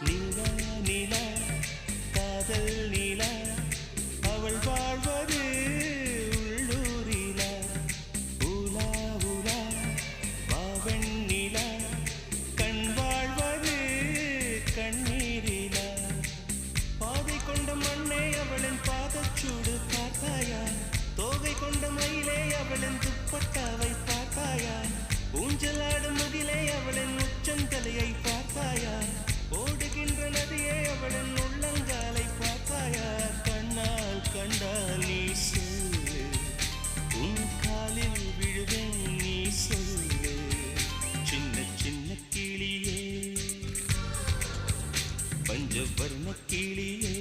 நிலா நிலா காதல் நிலா அவள் வாழ்வது உள்ளூரிலா உலா உலா வாவன் நிலா கண் வாழ்வது கண்ணீரிலா பாதை கொண்ட மண்ணே அவளின் பாதச்சூடு பார்த்தாயா தோகை கொண்ட மயிலே அவளின் துப்பட்டாவை பார்த்தாயா ஊஞ்சலாடும் முகிலே அவளின் உச்சந்தலையை பார்த்தாயா ஓடுகின்ற நதியே அவளின் உள்ளங்காலை பார்த்தாயா கண்ணால் கண்டால் நீ சொல்லு உன் காலில் விழுவேன் நீ சொல்லு சின்ன சின்ன கிளியே பஞ்சவர்ண கிளியே